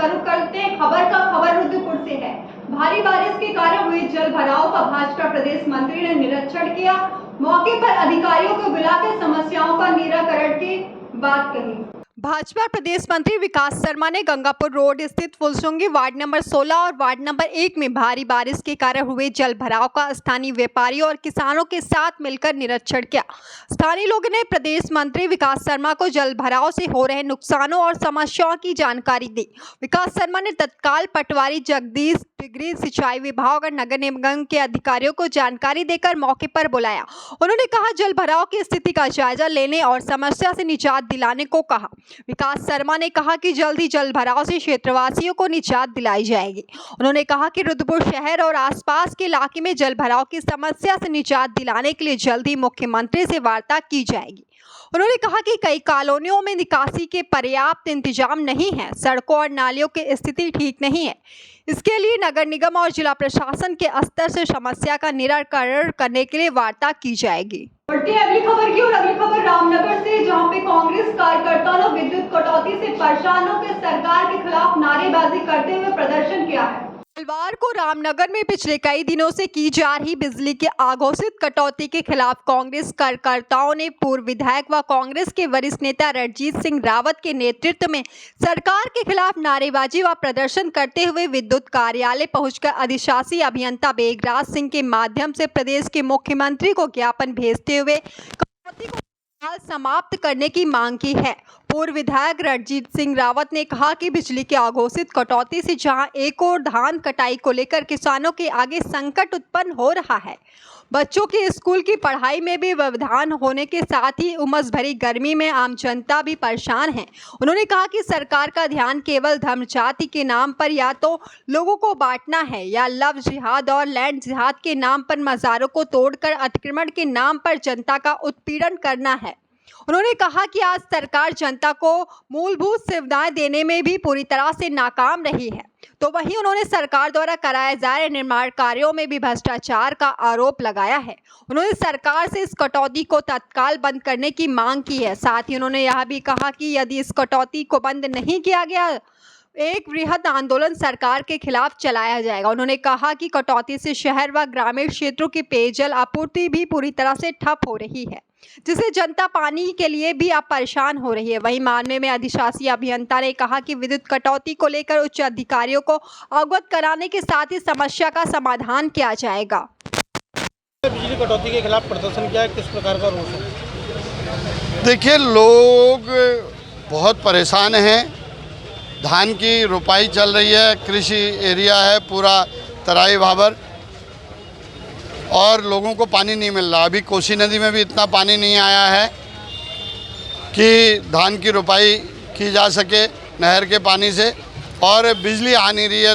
रुख करते हैं खबर रुद्रपुर से है। भारी बारिश के कारण हुए जल भराव का भाजपा प्रदेश मंत्री ने निरीक्षण किया। मौके पर अधिकारियों को बुलाकर समस्याओं का निराकरण की बात कही। भाजपा प्रदेश मंत्री विकास शर्मा ने गंगापुर रोड स्थित फुलसुंगी वार्ड नंबर 16 और वार्ड नंबर 1 में भारी बारिश के कारण हुए जल भराव का स्थानीय व्यापारियों और किसानों के साथ मिलकर निरीक्षण किया। स्थानीय लोगों ने प्रदेश मंत्री विकास शर्मा को जल भराव से हो रहे नुकसानों और समस्याओं की जानकारी दी। विकास शर्मा ने तत्काल पटवारी जगदीश डिग्री सिंचाई विभाग और नगर निगम के अधिकारियों को जानकारी देकर मौके पर बुलाया। उन्होंने कहा जल भराव की स्थिति का जायजा लेने और समस्या से निजात दिलाने को कहा। विकास शर्मा ने कहा कि जल्द ही जल भराव से क्षेत्रवासियों को निजात दिलाई जाएगी। उन्होंने कहा कि रुद्रपुर शहर और आसपास के इलाके में जल भराव की समस्या से निजात दिलाने के लिए जल्द ही मुख्यमंत्री से वार्ता की जाएगी। उन्होंने कहा कि कई कॉलोनियों में निकासी के पर्याप्त इंतजाम नहीं है, सड़कों और नालियों की स्थिति ठीक नहीं है। इसके लिए नगर निगम और जिला प्रशासन के स्तर से समस्या का निराकरण करने के लिए वार्ता की जाएगी। बढ़ती अगली खबर की और अगली खबर रामनगर से, जहां पे कांग्रेस कार्यकर्ताओं ने विद्युत कटौती से परेशान होकर सरकार के खिलाफ नारेबाजी करते हुए प्रदर्शन किया है। मंगलवार को रामनगर में पिछले कई दिनों से की जा रही बिजली की अघोषित कटौती के खिलाफ कांग्रेस कार्यकर्ताओं ने पूर्व विधायक व कांग्रेस के वरिष्ठ नेता रणजीत सिंह रावत के नेतृत्व में सरकार के खिलाफ नारेबाजी व प्रदर्शन करते हुए विद्युत कार्यालय पहुंचकर अधिशासी अभियंता बेगराज सिंह के माध्यम से प्रदेश के मुख्यमंत्री को ज्ञापन भेजते हुए कटौती को समाप्त करने की मांग की है। पूर्व विधायक रणजीत सिंह रावत ने कहा कि बिजली की अघोषित कटौती से जहां एक और धान कटाई को लेकर किसानों के आगे संकट उत्पन्न हो रहा है, बच्चों की स्कूल की पढ़ाई में भी व्यवधान होने के साथ ही उमस भरी गर्मी में आम जनता भी परेशान है। उन्होंने कहा कि सरकार का ध्यान केवल धर्म जाति के नाम पर या तो लोगों को बांटना है या लव जिहाद और लैंड जिहाद के नाम पर मज़ारों को तोड़कर अतिक्रमण के नाम पर जनता का उत्पीड़न करना है। उन्होंने कहा कि आज सरकार जनता को मूलभूत सुविधाएं देने में भी पूरी तरह से नाकाम रही है, तो वहीं उन्होंने सरकार द्वारा कराए जा रहे निर्माण कार्यों में भी भ्रष्टाचार का आरोप लगाया है। उन्होंने सरकार से इस कटौती को तत्काल बंद करने की मांग की है। साथ ही उन्होंने यह भी कहा कि यदि इस कटौती को बंद नहीं किया गया, एक वृहद आंदोलन सरकार के खिलाफ चलाया जाएगा। उन्होंने कहा कि कटौती से शहर व ग्रामीण क्षेत्रों की पेयजल आपूर्ति भी पूरी तरह से ठप हो रही है, जिससे जनता पानी के लिए भी अब परेशान हो रही है। वहीं मामले में अधिशासी अभियंता ने कहा कि विद्युत कटौती को लेकर उच्च अधिकारियों को अवगत कराने के साथ ही समस्या का समाधान किया जाएगा। बिजली कटौती के खिलाफ प्रदर्शन किया है, किस प्रकार का रोष है? देखिए, लोग बहुत परेशान हैं। धान की रोपाई चल रही है, कृषि एरिया है पूरा तराई भाबर, और लोगों को पानी नहीं मिल रहा। अभी कोसी नदी में भी इतना पानी नहीं आया है कि धान की रोपाई की जा सके नहर के पानी से, और बिजली आ नहीं रही है,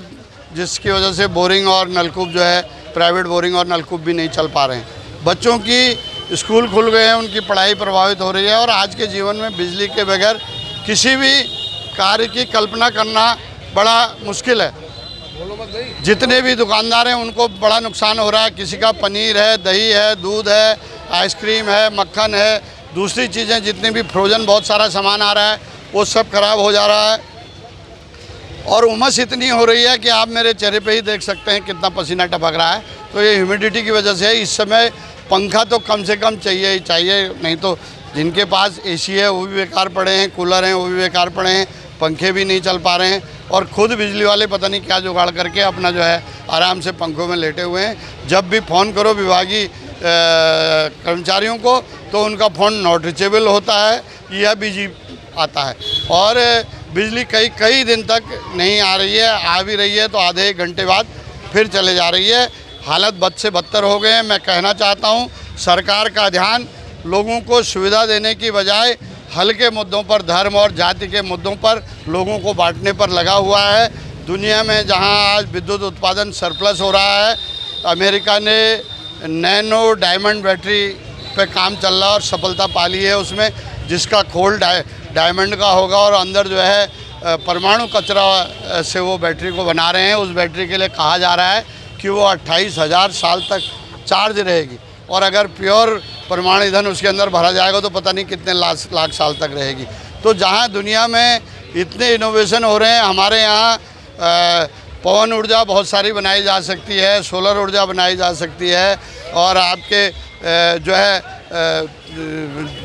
जिसकी वजह से बोरिंग और नलकूप जो है, प्राइवेट बोरिंग और नलकूप भी नहीं चल पा रहे हैं। बच्चों की स्कूल खुल गए हैं, उनकी पढ़ाई प्रभावित हो रही है, और आज के जीवन में बिजली के बगैर किसी भी कार्य की कल्पना करना बड़ा मुश्किल है। जितने भी दुकानदार हैं उनको बड़ा नुकसान हो रहा है। किसी का पनीर है, दही है, दूध है, आइसक्रीम है, मक्खन है, दूसरी चीज़ें जितने भी फ्रोजन बहुत सारा सामान आ रहा है वो सब खराब हो जा रहा है। और उमस इतनी हो रही है कि आप मेरे चेहरे पे ही देख सकते हैं कितना पसीना टपक रहा है। तो ये ह्यूमिडिटी की वजह से इस समय पंखा तो कम से कम चाहिए ही चाहिए, नहीं तो जिनके पास एसी है वो भी बेकार पड़े हैं, कूलर हैं वो भी बेकार पड़े हैं, पंखे भी नहीं चल पा रहे हैं, और खुद बिजली वाले पता नहीं क्या जुगाड़ करके अपना जो है आराम से पंखों में लेटे हुए हैं। जब भी फ़ोन करो विभागीय कर्मचारियों को तो उनका फ़ोन नॉट रीचेबल होता है या बिजी आता है, और बिजली कई दिन तक नहीं आ रही है। आ भी रही है तो आधे एक घंटे बाद फिर चले जा रही है। हालत बद से बदतर हो गए हैं। मैं कहना चाहता हूँ सरकार का ध्यान लोगों को सुविधा देने की बजाय हल्के मुद्दों पर, धर्म और जाति के मुद्दों पर लोगों को बांटने पर लगा हुआ है। दुनिया में जहां आज विद्युत उत्पादन सरप्लस हो रहा है, अमेरिका ने नैनो डायमंड बैटरी पे काम चल रहा और सफलता पा ली है उसमें, जिसका खोल डायमंड का होगा और अंदर जो है परमाणु कचरा से वो बैटरी को बना रहे हैं। उस बैटरी के लिए कहा जा रहा है कि वो 28,000 साल तक चार्ज रहेगी, और अगर प्योर परमाणु ईंधन उसके अंदर भरा जाएगा तो पता नहीं कितने लाख साल तक रहेगी। तो जहाँ दुनिया में इतने इनोवेशन हो रहे हैं, हमारे यहाँ पवन ऊर्जा बहुत सारी बनाई जा सकती है, सोलर ऊर्जा बनाई जा सकती है, और आपके जो है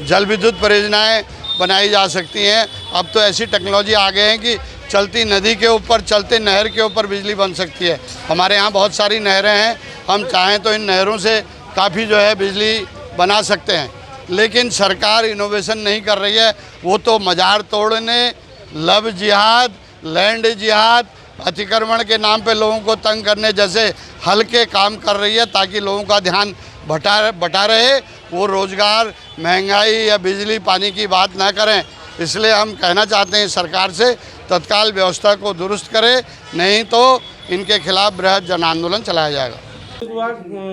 जल विद्युत परियोजनाएँ बनाई जा सकती हैं। अब तो ऐसी टेक्नोलॉजी आ गए हैं कि चलती नदी के ऊपर, चलते नहर के ऊपर बिजली बन सकती है। हमारे यहाँ बहुत सारी नहरें हैं, हम चाहें तो इन नहरों से काफ़ी जो है बिजली बना सकते हैं, लेकिन सरकार इनोवेशन नहीं कर रही है। वो तो मजार तोड़ने, लव जिहाद, लैंड जिहाद, अतिक्रमण के नाम पे लोगों को तंग करने जैसे हल्के काम कर रही है, ताकि लोगों का ध्यान बटा रहे, वो रोज़गार, महंगाई या बिजली पानी की बात ना करें। इसलिए हम कहना चाहते हैं सरकार से तत्काल व्यवस्था को दुरुस्त करे, नहीं तो इनके खिलाफ बृहद जन आंदोलन चलाया जाएगा।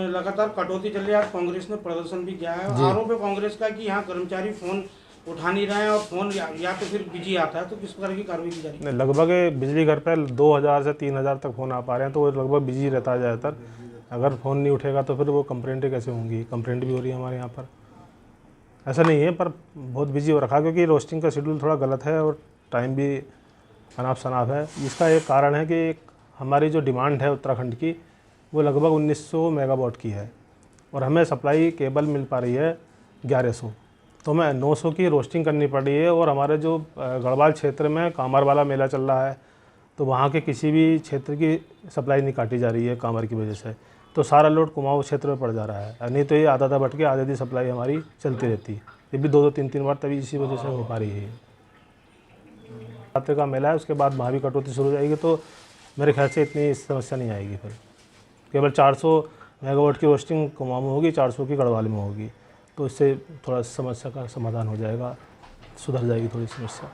लगातार कटौती चल रही है, आज कांग्रेस ने प्रदर्शन भी किया है। आरोप है कांग्रेस का कि यहाँ कर्मचारी फोन उठा नहीं रहे हैं और फोन या तो फिर बिजी आता है, तो किस प्रकार की कार्रवाई की जा रही है? लगभग बिजली घर पर 2000 से 3000 तक फ़ोन आ पा रहे हैं, तो वो लगभग बिजी रहता है ज़्यादातर। अगर फ़ोन नहीं उठेगा तो फिर वो कंप्लेंटें कैसे होंगी? कंप्लेंट भी हो रही है हमारे यहाँ पर। ऐसा नहीं है, पर बहुत बिजी हो रखा, क्योंकि रोस्टिंग का शेड्यूल थोड़ा गलत है और टाइम भी अनाप शनाप है। इसका एक कारण है कि हमारी जो डिमांड है उत्तराखंड की, वो लगभग 1900 मेगावाट की है, और हमें सप्लाई केबल मिल पा रही है 1100, तो हमें 900 की रोस्टिंग करनी पड़ रही है। और हमारे जो गढ़वाल क्षेत्र में कामर वाला मेला चल रहा है, तो वहाँ के किसी भी क्षेत्र की सप्लाई नहीं काटी जा रही है कामर की वजह से, तो सारा लोड कुमाऊं क्षेत्र में पड़ जा रहा है। नहीं तो ये आधा बट के आधी सप्लाई हमारी चलती रहती है। ये भी 2-3 बार तभी इसी वजह से हो पा रही है। रात्रि का मेला है, उसके बाद वहाँ भी कटौती शुरू हो जाएगी, तो मेरे ख्याल से इतनी समस्या नहीं आएगी। फिर केवल 400 मेगावाट की रोस्टिंग कुमाऊं में होगी, 400 की गढ़वाल में होगी, तो इससे थोड़ा समस्या का समाधान हो जाएगा, सुधर जाएगी थोड़ी समस्या।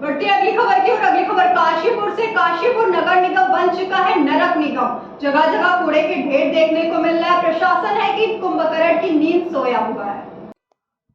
बढ़ती अगली खबर की और अगली खबर काशीपुर से। काशीपुर नगर निगम बन चुका है नरक निगम। जगह जगह कूड़े के ढेर देखने को मिल रहा है। प्रशासन है कि कुंभकर्ण की नींद सोया हुआ है।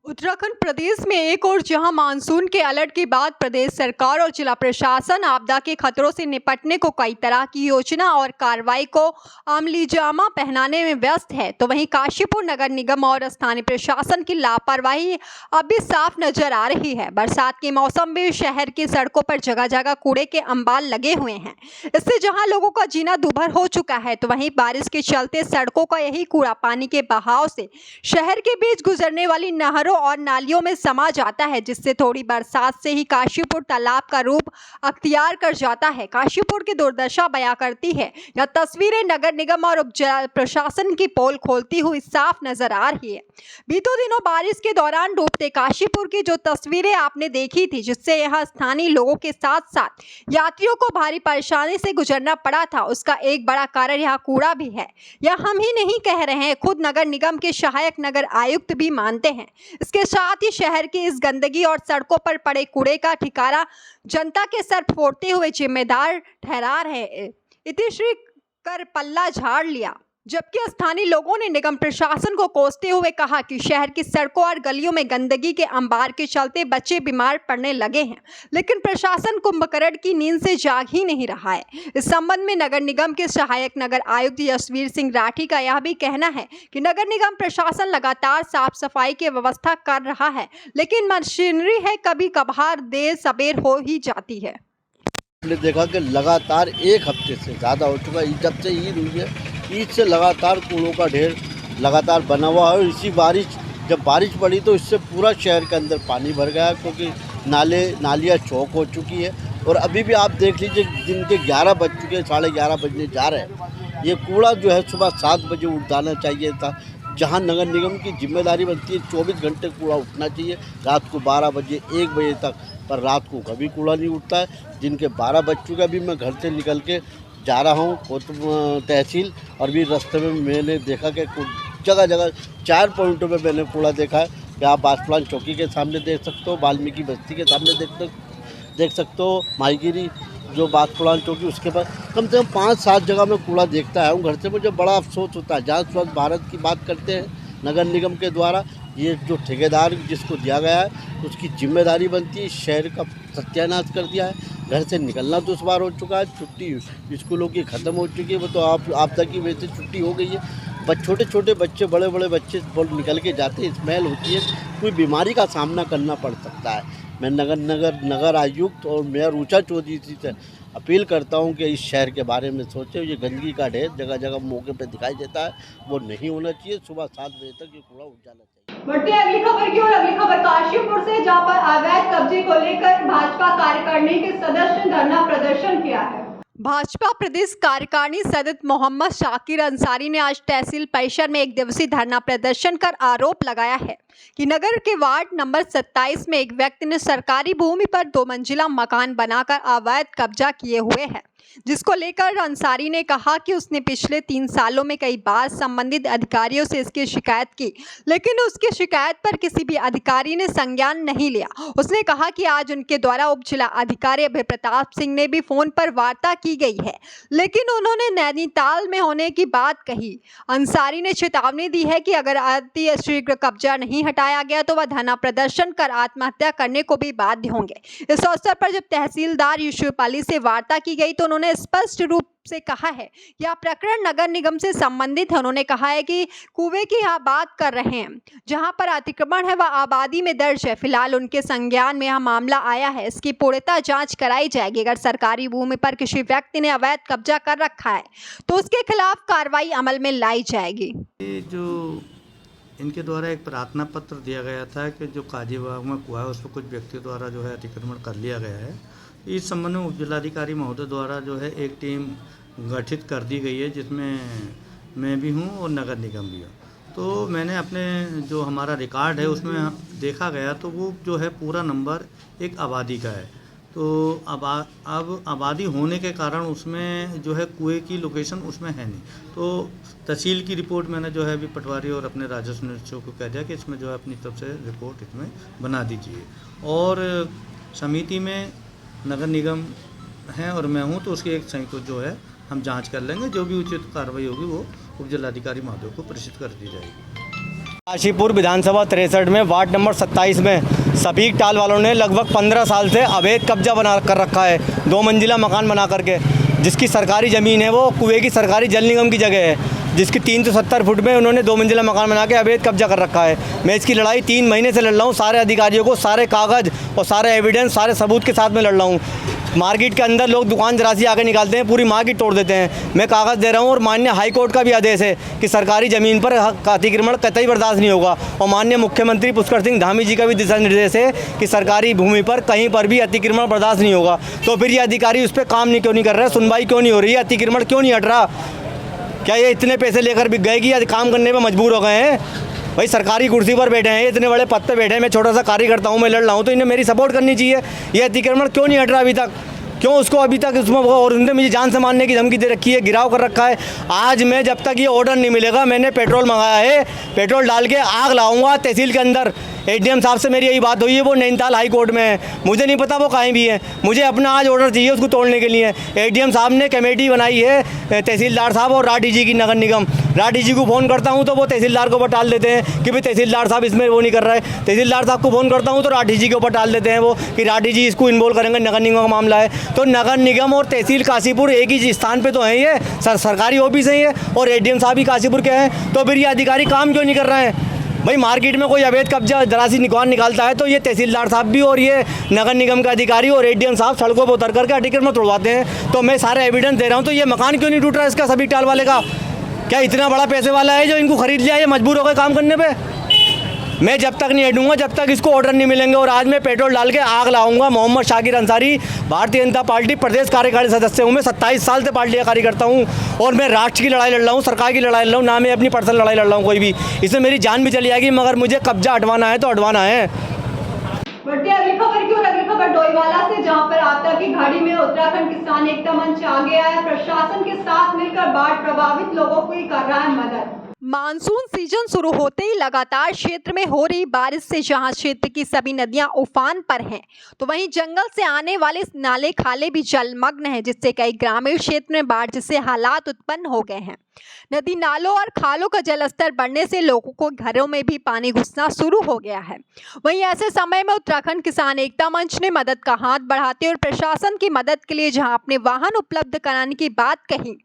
उत्तराखंड प्रदेश में एक और जहां मानसून के अलर्ट के बाद प्रदेश सरकार और जिला प्रशासन आपदा के खतरों से निपटने को कई तरह की योजना और कार्रवाई को अमलीजामा पहनाने में व्यस्त है, तो वहीं काशीपुर नगर निगम और स्थानीय प्रशासन की लापरवाही अब भी साफ नजर आ रही है। बरसात के मौसम में शहर की सड़कों पर जगह जगह कूड़े के अंबाल लगे हुए हैं। इससे जहां लोगों का जीना दूभर हो चुका है, तो वहीं बारिश के चलते सड़कों का यही कूड़ा पानी के बहाव से शहर के बीच गुजरने वाली नहरों और नालियों में समा जाता है, जिससे थोड़ी बरसात से ही काशीपुर तालाब का रूप अख्तियार कर जाता है। काशीपुर की दुर्दशा बयां करती है यह तस्वीरें नगर निगम और उप प्रशासन की पोल खोलती हुई साफ नजर आ रही है। बीते दिनों बारिश के दौरान डूबते काशीपुर की जो तस्वीरें आपने देखी थी, जिससे यहाँ स्थानीय लोगों के साथ साथ यात्रियों को भारी परेशानी से गुजरना पड़ा था, उसका एक बड़ा कारण यहाँ कूड़ा भी है। यह हम ही नहीं कह रहे हैं, खुद नगर निगम के सहायक नगर आयुक्त भी मानते हैं। इसके साथ ही शहर की इस गंदगी और सड़कों पर पड़े कूड़े का ठिकाना जनता के सर फोड़ते हुए जिम्मेदार ठहरा रहे। इतिश्री कर पल्ला झाड़ लिया, जबकि स्थानीय लोगों ने निगम प्रशासन को कोसते हुए कहा कि शहर की सड़कों और गलियों में गंदगी के अंबार के चलते बच्चे बीमार पड़ने लगे हैं, लेकिन प्रशासन कुंभकर्ण की नींद से जाग ही नहीं रहा है। इस संबंध में नगर निगम के सहायक नगर आयुक्त यशवीर सिंह राठी का यह भी कहना है कि नगर निगम प्रशासन लगातार साफ सफाई की व्यवस्था कर रहा है, लेकिन मशीनरी है कभी कभार देर सबेर हो ही जाती है। हमने देखा कि लगातार एक हफ्ते से ज़्यादा हो चुका है, जब से ईद हुई है, ईद से लगातार कूड़ों का ढेर लगातार बना हुआ है। और इसी जब बारिश पड़ी तो इससे पूरा शहर के अंदर पानी भर गया, क्योंकि नालियाँ चौक हो चुकी है। और अभी भी आप देख लीजिए, दिन के 11 बज चुके हैं, 11:30 बजने जा रहे हैं। ये कूड़ा जो है सुबह 7 बजे उठ जाना चाहिए था, जहाँ नगर निगम की जिम्मेदारी बनती है 24 घंटे कूड़ा उठना चाहिए, रात को 12 बजे 1 बजे तक, पर रात को कभी कूड़ा नहीं उठता है। दिन के 12 बज चुके, अभी मैं घर से निकल के जा रहा हूँ तहसील, और भी रास्ते में मैंने देखा कि जगह जगह 4 पॉइंटों पे मैंने कूड़ा देखा है। कि आप बासप्लान चौकी के सामने देख सकते हो, वाल्मीकि बस्ती के सामने देख सकते हो, माहीगिरी जो बासप्लान चौकी, उसके बाद कम से कम 5-7 जगह मैं कूड़ा देखता है हूँ घर से। मुझे बड़ा अफसोस होता है। जहाँ स्वच्छ भारत की बात करते हैं नगर निगम के द्वारा, ये जो ठेकेदार जिसको दिया गया है उसकी जिम्मेदारी बनती है, शहर का सत्यानाश कर दिया है। घर से निकलना दुश्वार हो चुका है, छुट्टी स्कूलों की ख़त्म हो चुकी है, वो तो आपदा की वजह से छुट्टी हो गई है। छोटे छोटे बच्चे, बड़े बड़े बच्चे निकल के जाते हैं, स्मेल होती है, कोई बीमारी का सामना करना पड़ सकता है। मैं नगर आयुक्त और मेयर ऊषा चौधरी जी से अपील करता हूं कि इस शहर के बारे में सोचें। ये गंदगी का ढेर जगह जगह मौके पे दिखाई देता है, वो नहीं होना चाहिए। सुबह 7 बजे तक ये कूड़ा उठ जाना चाहिए। बढ़ते हैं अगली खबर की ओर। अगली खबर काशीपुर से, जहां पर अवैध कब्जे को लेकर भाजपा कार्यकारिणी के सदस्य ने धरना प्रदर्शन किया है। भाजपा प्रदेश कार्यकारिणी सदस्य मोहम्मद शाकिर अंसारी ने आज तहसील परिसर में एक दिवसीय धरना प्रदर्शन कर आरोप लगाया है कि नगर के वार्ड नंबर 27 में एक व्यक्ति ने सरकारी भूमि पर 2 मंजिला मकान बनाकर अवैध कब्जा किए हुए है, जिसको लेकर अंसारी ने कहा कि उसने पिछले 3 सालों में कई बार संबंधित अधिकारियों से इसकी शिकायत की, लेकिन उसकी शिकायत पर किसी भी अधिकारी ने संज्ञान नहीं लिया। उसने कहा कि आज उनके द्वारा उप जिला अधिकारी अभय प्रताप सिंह ने भी फोन पर वार्ता की गई है, लेकिन उन्होंने नैनीताल में होने की बात कही। अंसारी ने चेतावनी दी है कि अगर अति शीघ्र कब्जा नहीं हटाया गया तो वह धरना प्रदर्शन कर आत्महत्या करने को भी बाध्य होंगे। इस अवसर पर जब तहसीलदार यूसुफ अली से वार्ता की गई तो उन्होंने स्पष्ट रूप से कहा है कि यह प्रकरण नगर निगम से संबंधित है। उन्होंने कहा है कि कुएं की यहाँ बात कर रहे हैं, जहां पर अतिक्रमण है वह आबादी में दर्ज है। फिलहाल उनके संज्ञान में यह मामला आया है, इसकी पूर्णतः जांच कराई जाएगी। अगर सरकारी भूमि पर किसी व्यक्ति ने अवैध कब्जा कर रखा है तो उसके खिलाफ कार्रवाई अमल में लाई जाएगी। जो इनके द्वारा एक प्रार्थना पत्र दिया गया था कि जो काजी बाग में कुआ है उस पर कुछ व्यक्तियों द्वारा जो है अतिक्रमण कर लिया गया है। इस संबंध में उपजिलाधिकारी महोदय द्वारा जो है एक टीम गठित कर दी गई है, जिसमें मैं भी हूं और नगर निगम भी है। तो मैंने अपने जो हमारा रिकॉर्ड है उसमें देखा गया तो वो जो है पूरा नंबर एक आबादी का है। तो अब आबादी होने के कारण उसमें जो है कुएं की लोकेशन उसमें है नहीं। तो तहसील की रिपोर्ट मैंने जो है अभी पटवारी और अपने राजस्व निरीक्षक को कह दिया कि इसमें जो है अपनी तरफ से रिपोर्ट इसमें बना दीजिए। और समिति में नगर निगम है और मैं हूं, तो उसकी एक संयुक्त जो है हम जांच कर लेंगे। जो भी उचित कार्रवाई होगी वो उपजिलाधिकारी महोदय को प्रेषित कर दी जाएगी। काशीपुर विधानसभा 63 में वार्ड नंबर 27 में सफीक टाल वालों ने लगभग 15 साल से अवैध कब्जा बना कर रखा है, 2 मंजिला मकान बना करके, जिसकी सरकारी ज़मीन है वो कुएं की सरकारी जल निगम की जगह है, जिसकी 370 फुट में उन्होंने 2 मंजिला मकान बना के अवैध कब्जा कर रखा है। मैं इसकी लड़ाई 3 महीने से लड़ रहा हूँ। सारे अधिकारियों को सारे कागज़ और सारे एविडेंस सारे सबूत के साथ में लड़ रहा हूँ। मार्केट के अंदर लोग दुकान जरासी आके निकालते हैं, पूरी मार्केट तोड़ देते हैं। मैं कागज़ दे रहा हूँ और माननीय हाई कोर्ट का भी आदेश है कि सरकारी ज़मीन पर अतिक्रमण कतई बर्दाश्त नहीं होगा। और माननीय मुख्यमंत्री पुष्कर सिंह धामी जी का भी दिशा निर्देश है कि सरकारी भूमि पर कहीं पर भी अतिक्रमण बर्दाश्त नहीं होगा। तो फिर ये अधिकारी उस पर काम क्यों नहीं कर रहे, सुनवाई क्यों नहीं हो रही है, अतिक्रमण क्यों नहीं हट रहा? क्या ये इतने पैसे लेकर बिक गए कि या काम करने में मजबूर हो गए हैं? भाई सरकारी कुर्सी पर बैठे हैं, इतने बड़े पद पे बैठे हैं, मैं छोटा सा कार्यकर्ता हूँ, मैं लड़ रहा हूँ, तो इन्हें मेरी सपोर्ट करनी चाहिए। ये अतिक्रमण क्यों नहीं हट रहा अभी तक? क्यों उसको अभी तक उसमें, और उनने मुझे जान से मारने की धमकी दे रखी है, गिराव कर रखा है। आज मैं जब तक ये ऑर्डर नहीं मिलेगा, मैंने पेट्रोल मंगाया है, पेट्रोल डाल के आग लाऊंगा तहसील के अंदर। एडीएम साहब से मेरी यही बात हुई है, वो नैनीताल हाई कोर्ट में है, मुझे नहीं पता वो कहीं भी है। मुझे अपना आज ऑर्डर चाहिए उसको तोड़ने के लिए। एडीएम साहब ने कमेटी बनाई है, तहसीलदार साहब और राठी जी की, नगर निगम। राठी जी को फ़ोन करता हूँ तो वो तहसीलदार के ऊपर टाल देते हैं कि भाई तहसीलदार साहब इसमें वो नहीं कर रहा है। तहसीलदार साहब को फ़ोन करता हूँ तो राठी जी के ऊपर टाल देते हैं वो कि राठी जी इसको इन्वॉल्व करेंगे, नगर निगम का मामला है। तो नगर निगम और तहसील काशीपुर एक ही स्थान पर तो है, ये सरकारी ऑफिस है ये, और एडीएम साहब भी काशीपुर के हैं। तो फिर ये अधिकारी काम क्यों नहीं कर रहे हैं? भाई मार्केट में कोई अवैध कब्जा जरासी निकाल निकालता है तो ये तहसीलदार साहब भी और ये नगर निगम के अधिकारी और एडीएम साहब सड़कों पर उतर करके अतिक्रमण तोड़वाते हैं। तो मैं सारे एविडेंस दे रहा हूँ, तो ये मकान क्यों नहीं टूट रहा है इसका, सभी टाल वाले का? क्या इतना बड़ा पैसे वाला है जो इनको खरीद लिया, ये मजबूर हो गए काम करने पर? मैं जब तक नहीं हटूंगा जब तक इसको ऑर्डर नहीं मिलेंगे। और आज मैं पेट्रोल डाल के आग लाऊंगा। मोहम्मद शाकिर अंसारी, भारतीय जनता पार्टी प्रदेश कार्यकारिणी सदस्य हूँ। मैं 27 साल से पार्टी का कार्यकर्ता हूँ और मैं राष्ट्र की लड़ाई लड़ रहा हूँ, सरकार की लड़ाई लड़ रहा हूँ, ना मैं अपनी पर्सनल लड़ाई लड़ रहा हूँ कोई भी। इसमें मेरी जान भी चली जाएगी, मगर मुझे कब्जा हटवाना है तो हटवाना है। बढ़ते अगली खबर की ओर। अगली खबर डोईवाला से, जहां पर आपदा की घड़ी में उत्तराखंड किसान एकता मंच आ गया है। प्रशासन के साथ मिलकर बाढ़ प्रभावित लोगों को कर रहा है मदद। मानसून सीजन शुरू होते ही लगातार क्षेत्र में हो रही बारिश से जहां क्षेत्र की सभी नदियां उफान पर हैं, तो वहीं जंगल से आने वाले नाले खाले भी जलमग्न हैं, जिससे कई ग्रामीण क्षेत्र में बाढ़ जैसे हालात उत्पन्न हो गए हैं। नदी नालों और खालों का जलस्तर बढ़ने से लोगों को घरों में भी पानी घुसना शुरू हो गया है। वहीं ऐसे समय में उत्तराखंड किसान एकता मंच ने मदद का हाथ बढ़ाते और प्रशासन की मदद के लिए जहां अपने वाहन उपलब्ध कराने की बात कही,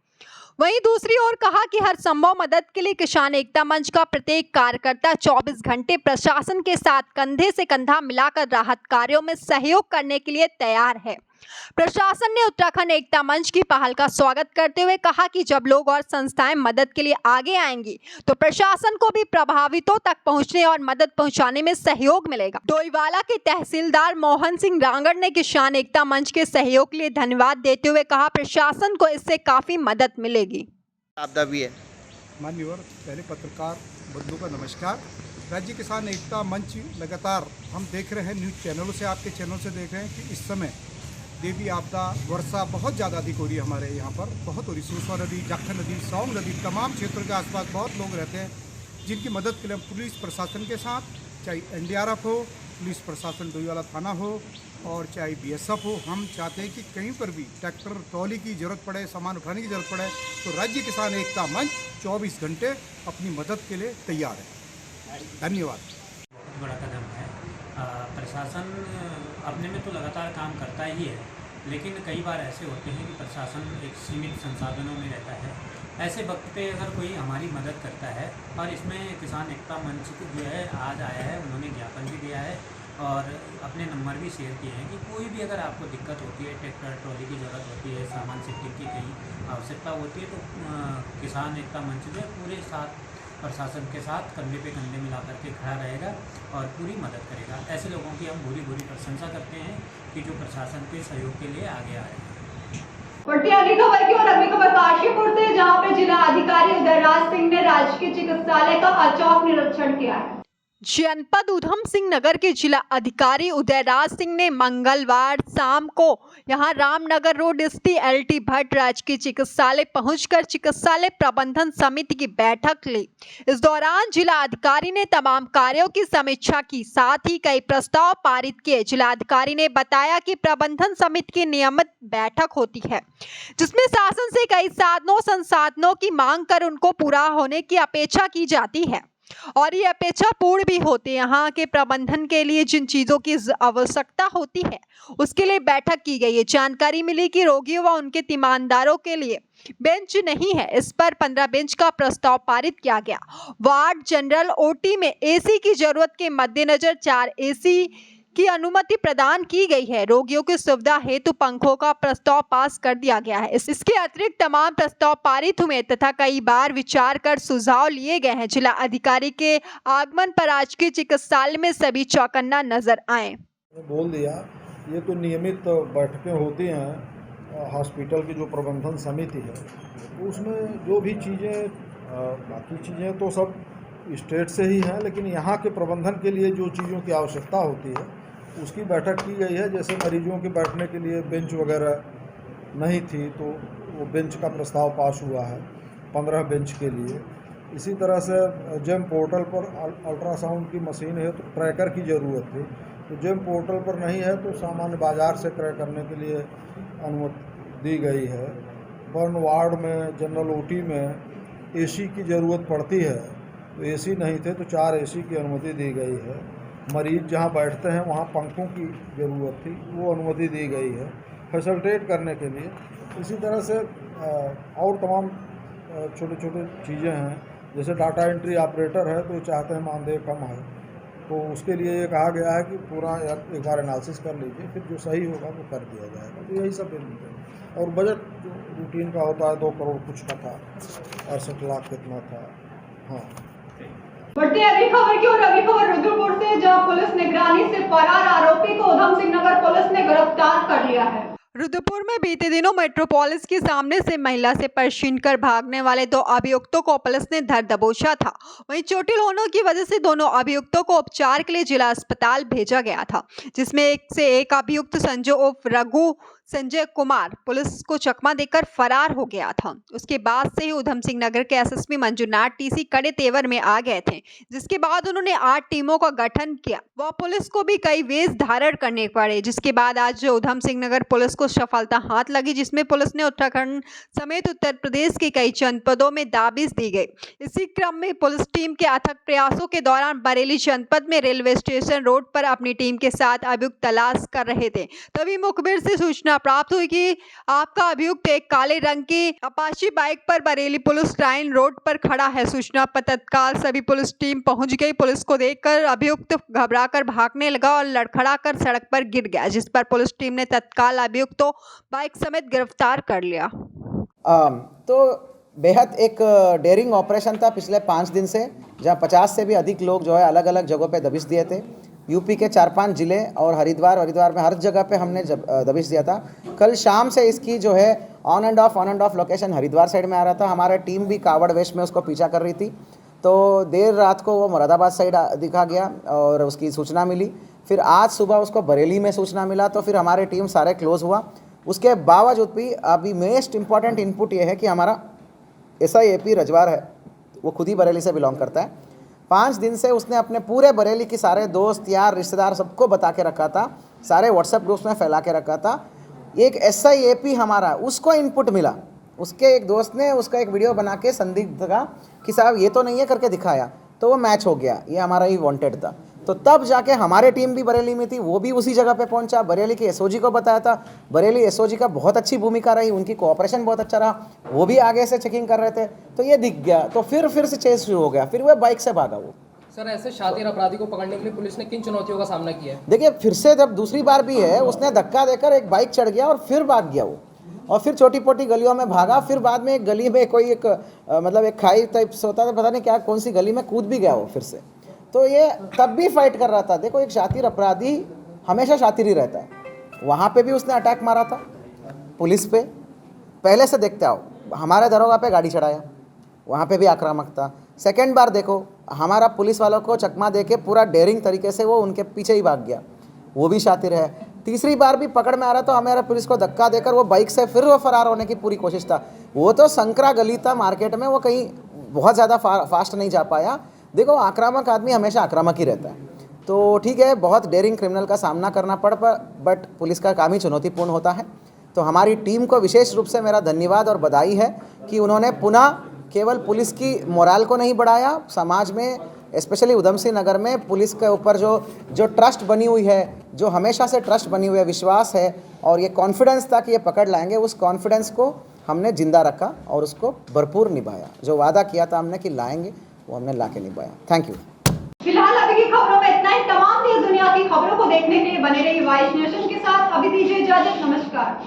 वहीं दूसरी ओर कहा कि हर संभव मदद के लिए किसान एकता मंच का प्रत्येक कार्यकर्ता 24 घंटे प्रशासन के साथ कंधे से कंधा मिलाकर राहत कार्यों में सहयोग करने के लिए तैयार है। प्रशासन ने उत्तराखंड एकता मंच की पहल का स्वागत करते हुए कहा कि जब लोग और संस्थाएं मदद के लिए आगे आएंगी तो प्रशासन को भी प्रभावितों तक पहुंचने और मदद पहुंचाने में सहयोग मिलेगा। डोईवाला के तहसीलदार मोहन सिंह रांगड़ ने किसान एकता मंच के सहयोग के लिए धन्यवाद देते हुए कहा प्रशासन को इससे काफी मदद मिलेगी। आपदा भी है। मान्यवर पहले पत्रकार बंधु का नमस्कार। राज्य किसान एकता मंच लगातार हम देख रहे हैं न्यूज़ चैनलों से, आपके चैनल से देख रहे हैं कि इस समय देवी आपदा वर्षा बहुत ज़्यादा अधिक हो रही है। हमारे यहाँ पर बहुत हो रही, सूसवा नदी, जाखन नदी, सौंग नदी, तमाम क्षेत्रों के आसपास बहुत लोग रहते हैं जिनकी मदद के लिए हम पुलिस प्रशासन के साथ, चाहे NDRF हो, पुलिस प्रशासन डोईवाला थाना हो और चाहे BSF हो, हम चाहते हैं कि कहीं पर भी ट्रैक्टर ट्रॉली की ज़रूरत पड़े, सामान उठाने की ज़रूरत पड़े तो राज्य किसान एकता मंच 24 घंटे अपनी मदद के लिए तैयार है। धन्यवाद। बहुत बड़ा कदम है। प्रशासन अपने में तो लगातार काम करता ही है, लेकिन कई बार ऐसे होते हैं कि प्रशासन एक सीमित संसाधनों में रहता है। ऐसे वक्त पे अगर कोई हमारी मदद करता है, और इसमें किसान एकता मंच जो है आज आया है, उन्होंने ज्ञापन भी दिया है और अपने नंबर भी शेयर किए हैं कि कोई भी अगर आपको दिक्कत होती है, ट्रैक्टर ट्रॉली की ज़रूरत होती है, सामान शिफ्टिंग की कहीं आवश्यकता होती है तो किसान एकता मंच जो पूरे साथ प्रशासन के साथ कंधे पे कंधे मिला करके खड़ा रहेगा और पूरी मदद करेगा। ऐसे लोगों की हम बुरी प्रशंसा करते हैं कि जो प्रशासन के सहयोग के लिए आगे आ रहे हैं। बढ़ती अगली खबर की और अगली खबर काशीपुर से, जहां पे जिला अधिकारी उदयराज सिंह ने राजकीय चिकित्सालय का अचौक निरीक्षण किया है। जनपद उधम सिंह नगर के जिला अधिकारी उदयराज सिंह ने मंगलवार शाम को यहां रामनगर रोड स्थित LT भट्ट राजकीय चिकित्सालय पहुंचकर चिकित्सालय प्रबंधन समिति की बैठक ली। इस दौरान जिला अधिकारी ने तमाम कार्यों की समीक्षा की, साथ ही कई प्रस्ताव पारित किए। जिला अधिकारी ने बताया कि प्रबंधन समिति की नियमित बैठक होती है जिसमें शासन से कई साधनों संसाधनों की मांग कर उनको पूरा होने की अपेक्षा की जाती है और ये अपेक्षा पूर्ण भी होती है। यहाँ के प्रबंधन के लिए जिन चीजों की आवश्यकता होती है उसके लिए बैठक की गई है। जानकारी मिली कि रोगियों व उनके तीमानदारों के लिए बेंच नहीं है, इस पर 15 बेंच का प्रस्ताव पारित किया गया। वार्ड जनरल OT में AC की जरूरत के मद्देनजर 4 AC की अनुमति प्रदान की गई है। रोगियों की सुविधा हेतु पंखों का प्रस्ताव पास कर दिया गया है। इसके अतिरिक्त तमाम प्रस्ताव पारित हुए तथा कई बार विचार कर सुझाव लिए गए हैं। जिला अधिकारी के आगमन पर राजकीय चिकित्सालय में सभी चौकन्ना नजर आए। बोल दिया, ये तो नियमित बैठकें होती हैं हॉस्पिटल की जो प्रबंधन समिति है, तो उसमें जो भी चीज़ें बाकी चीज़ें तो सब स्टेट से ही हैं, लेकिन यहाँ के प्रबंधन के लिए जो चीज़ों की आवश्यकता होती है उसकी बैठक की गई है। जैसे मरीजों के बैठने के लिए बेंच वगैरह नहीं थी तो वो बेंच का प्रस्ताव पास हुआ है 15 बेंच के लिए। इसी तरह से जेम पोर्टल पर अल्ट्रासाउंड की मशीन है तो ट्रैकर की ज़रूरत थी, तो जेम पोर्टल पर नहीं है तो सामान्य बाज़ार से क्रय करने के लिए अनुमति दी गई है। बर्न वार्ड में जनरल OT में AC की ज़रूरत पड़ती है तो AC नहीं थे तो 4 AC की अनुमति दी गई है। मरीज जहां बैठते हैं वहां पंखों की ज़रूरत थी, वो अनुमति दी गई है फैसिलिटेट करने के लिए। इसी तरह से और तमाम छोटे छोटे चीज़ें हैं, जैसे डाटा एंट्री ऑपरेटर है तो चाहते हैं मानदेय कम है, तो उसके लिए ये कहा गया है कि पूरा एक बार एनालिसिस कर लीजिए, फिर जो सही होगा वो कर दिया जाएगा। तो यही सब है। और बजट जो रूटीन का होता है 2 करोड़ कुछ का था, 68 लाख कितना था। हाँ, बढ़ती अगली खबर की और अगली खबर रुद्रपुर से, जहां पुलिस निगरानी से फरार आरोपी को उधम सिंह नगर पुलिस ने गिरफ्तार कर लिया है। रुद्रपुर में बीते दिनों मेट्रोपोलिस के सामने से महिला से पर्स छीनकर भागने वाले 2 अभियुक्तों को पुलिस ने धर दबोचा था। वहीं चोटिल होने की वजह से दोनों अभियुक्तों को उपचार के लिए जिला अस्पताल भेजा गया था, जिसमें एक अभियुक्त संजय उर्फ रघु संजय कुमार पुलिस को चकमा देकर फरार हो गया था। उसके बाद से ही उधम सिंह नगर के SSP मंजुनाथ TC कड़े तेवर में आ गए थे, जिसके बाद उन्होंने 8 टीमों का गठन किया। वह पुलिस को भी कई वेश धारण करने पड़े, जिसके बाद आज उधम सिंह नगर पुलिस को सफलता हाथ लगी, जिसमें पुलिस ने उत्तराखंड समेत उत्तर प्रदेश के कई जनपदों में दाबिश दी गई। इसी क्रम में पुलिस टीम के अथक प्रयासों के दौरान बरेली जनपद में रेलवे स्टेशन रोड पर अपनी टीम के साथ अभियुक्त तलाश कर रहे थे, तभी मुखबिर से सूचना प्राप्त हुई कि आपका अभियुक्त एक काले रंग की अपाची बाइक पर बरेली पुलिस लाइन रोड पर खड़ा है। सूचना पर तत्काल सभी पुलिस टीम पहुंच गई। पुलिस को देखकर अभियुक्त घबराकर भागने लगा और लड़खड़ाकर सड़क पर गिर गया, जिस पर पुलिस टीम ने तत्काल अभियुक्त को बाइक समेत गिरफ्तार कर लिया। तो बेहद एक डेयरिंग ऑपरेशन था पिछले 5 दिन से, जहां 50 से भी अधिक लोग जो है अलग अलग जगहों पे दबिश दिए थे। यूपी के 4-5 जिले और हरिद्वार में हर जगह पे हमने दबिश दिया था। कल शाम से इसकी जो है on end of location Haridwar side में आ रहा था। हमारा टीम भी कावड़ वेश में उसको पीछा कर रही थी, तो देर रात को वो मुरादाबाद साइड दिखा गया और उसकी सूचना मिली। फिर आज सुबह उसको बरेली में सूचना मिला, तो फिर हमारे टीम सारे क्लोज हुआ। उसके बावजूद भी अभी मोस्ट इम्पॉर्टेंट इनपुट ये है कि हमारा SIAP रजवार है, वो खुद ही बरेली से बिलोंग करता है। 5 दिन से उसने अपने पूरे बरेली के सारे दोस्त यार रिश्तेदार सबको बता के रखा था, सारे व्हाट्सएप ग्रुप्स में फैला के रखा था। एक SIAP हमारा उसको इनपुट मिला, उसके एक दोस्त ने उसका एक वीडियो बना के संदिग्ध का कि साहब ये तो नहीं है करके दिखाया, तो वो मैच हो गया, ये हमारा ही वांटेड था। तो तब जाके हमारे टीम भी बरेली में थी, वो भी उसी जगह पे पहुंचा, बरेली के SOG को बताया था। बरेली SOG का बहुत अच्छी भूमिका रही, उनकी कोऑपरेशन बहुत अच्छा रहा, वो भी आगे से चेकिंग कर रहे थे, तो ये दिख गया। तो फिर से चेस शुरू हो गया, फिर वो बाइक से भागा वो। सर, ऐसे शातिर अपराधी को पकड़ने के लिए पुलिस ने किन चुनौतियों का सामना किया है? देखिए, फिर से जब दूसरी बार भी है, उसने धक्का देकर एक बाइक चढ़ गया और फिर भाग गया वो, और फिर छोटी पोटी गलियों में भागा। फिर बाद में एक गली में कोई एक मतलब एक खाई टाइप से होता था, पता नहीं क्या कौन सी गली में कूद भी गया वो फिर से। तो ये तब भी फाइट कर रहा था। देखो, एक शातिर अपराधी हमेशा शातिर ही रहता है। वहाँ पे भी उसने अटैक मारा था पुलिस पे, पहले से देखते आओ, हमारे दरोगा पे गाड़ी चढ़ाया, वहाँ पे भी आक्रामक था। सेकेंड बार देखो, हमारा पुलिस वालों को चकमा दे के पूरा डेयरिंग तरीके से वो उनके पीछे ही भाग गया, वो भी शातिर है। तीसरी बार भी पकड़ में आ रहा तो हमारा पुलिस को धक्का देकर वो बाइक से फिर वो फरार होने की पूरी कोशिश था। वो तो संकरा गली था मार्केट में, वो कहीं बहुत ज़्यादा फास्ट नहीं जा पाया। देखो, आक्रामक आदमी हमेशा आक्रामक ही रहता है। तो ठीक है, बहुत डेयरिंग क्रिमिनल का सामना करना बट पुलिस का काम ही चुनौतीपूर्ण होता है। तो हमारी टीम को विशेष रूप से मेरा धन्यवाद और बधाई है कि उन्होंने पुनः केवल पुलिस की मोराल को नहीं बढ़ाया, समाज में स्पेशली उधम सिंह नगर में पुलिस के ऊपर जो ट्रस्ट बनी हुई है, जो हमेशा से ट्रस्ट बनी हुई है, विश्वास है और ये कॉन्फिडेंस था कि ये पकड़ लाएंगे, उस कॉन्फिडेंस को हमने जिंदा रखा और उसको भरपूर निभाया। जो वादा किया था हमने कि लाएंगे, वो हमने ला के निभाया। Thank you. फिलहाल अभी की खबरों में इतना ही। तमाम देश दुनिया की खबरों को देखने के लिए बने रहिए वाइस नेशन के साथ। अभी दीजिए इजाजत, नमस्कार।